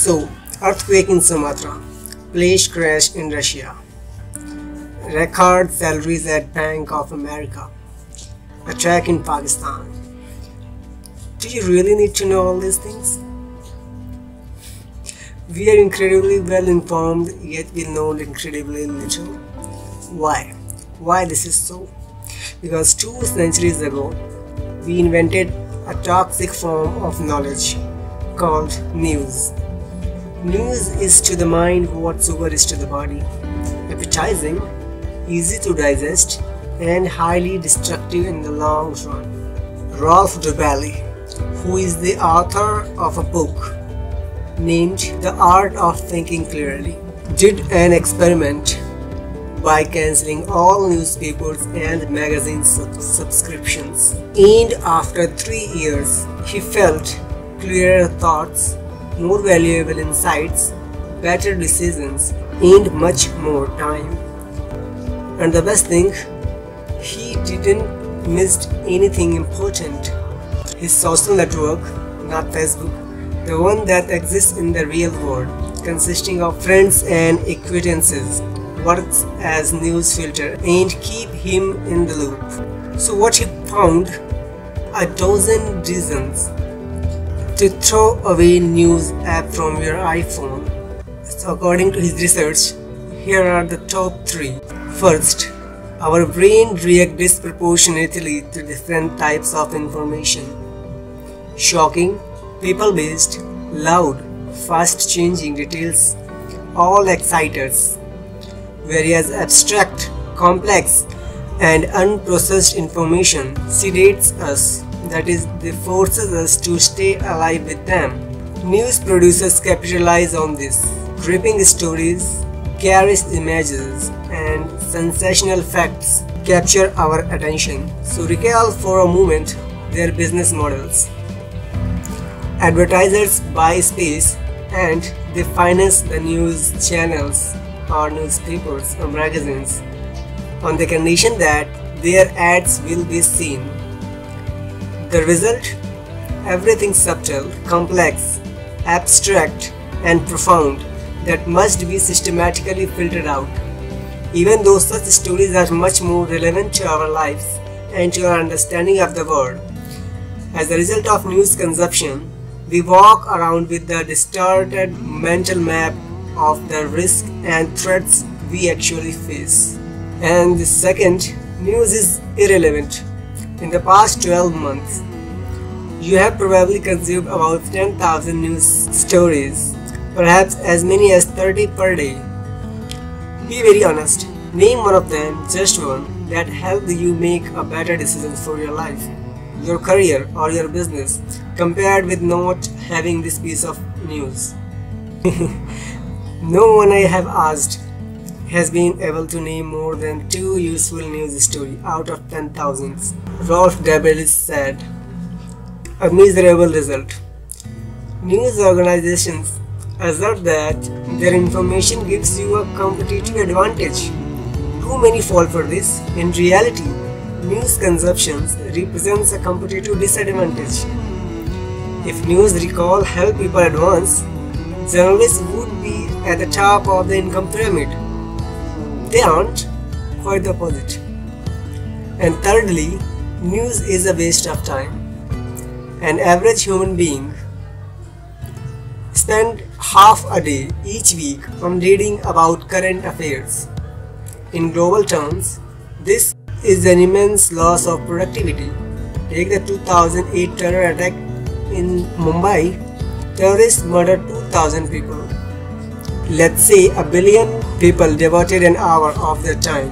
So, earthquake in Sumatra, plane crash in Russia, record salaries at Bank of America, attack in Pakistan. Do you really need to know all these things? We are incredibly well informed, yet we know incredibly little. Why? Why this is so? Because 2 centuries ago, we invented a toxic form of knowledge called news. News is to the mind what sugar is to the body. Appetizing, easy to digest, and highly destructive in the long run. Rolf Dobelli, who is the author of a book named The Art of Thinking Clearly, did an experiment by cancelling all newspapers and magazine subscriptions. And after 3 years, he felt clearer thoughts, more valuable insights, better decisions, and much more time. And the best thing, he didn't miss anything important. His social network, not Facebook, the one that exists in the real world, consisting of friends and acquaintances, works as news filter and keep him in the loop. So what he found? A dozen reasons to throw away news app from your iPhone. So according to his research, here are the top 3. First, our brain reacts disproportionately to different types of information. Shocking, people-based, loud, fast-changing details all excite us, whereas abstract, complex, and unprocessed information sedates us, that is, they forces us to stay alive with them. News producers capitalize on this. Gripping stories, garish images, and sensational facts capture our attention. So recall for a moment their business models. Advertisers buy space and they finance the news channels or newspapers or magazines on the condition that their ads will be seen. The result? Everything subtle, complex, abstract, and profound that must be systematically filtered out, even though such stories are much more relevant to our lives and to our understanding of the world. As a result of news consumption, we walk around with the distorted mental map of the risks and threats we actually face. And the second, news is irrelevant. In the past 12 months, you have probably consumed about 10,000 news stories, perhaps as many as 30 per day. Be very honest, name one of them, just one, that helped you make a better decision for your life, your career, or your business, compared with not having this piece of news. No one I have asked has been able to name more than 2 useful news stories out of 10,000. Rolf Dobelli said, a miserable result. News organizations assert that their information gives you a competitive advantage. Too many fall for this. In reality, news consumption represents a competitive disadvantage. If news recall help people advance, journalists would be at the top of the income pyramid. They aren't, quite the opposite. And thirdly, news is a waste of time. An average human being spends half a day each week on reading about current affairs. In global terms, this is an immense loss of productivity. Take the 2008 terror attack in Mumbai. Terrorists murdered 2,000 people. Let's say a billion people devoted an hour of their time.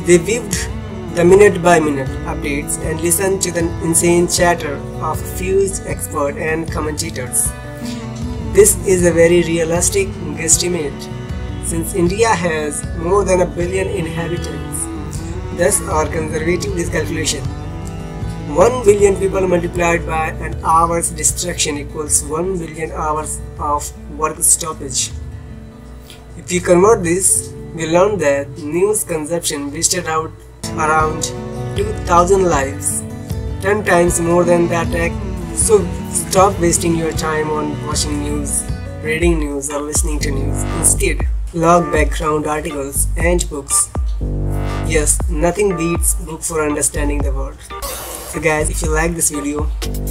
They viewed the minute-by-minute updates and listened to the insane chatter of a few experts and commentators. This is a very realistic guesstimate, since India has more than 1 billion inhabitants. Thus, our conservative calculation, 1 billion people multiplied by an hour's distraction equals 1 billion hours of work stoppage. If we convert this, we learn that news consumption wasted around 2,000 lives, 10 times more than the attack So stop wasting your time on watching news, reading news or listening to news. Instead, log background articles and books. Yes, nothing beats book for understanding the world. So guys, if you like this video,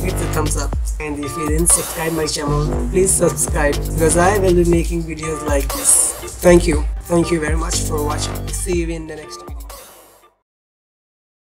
hit the thumbs up, and if you didn't subscribe my channel, please subscribe because I will be making videos like this. Thank you very much for watching. See you in the next video.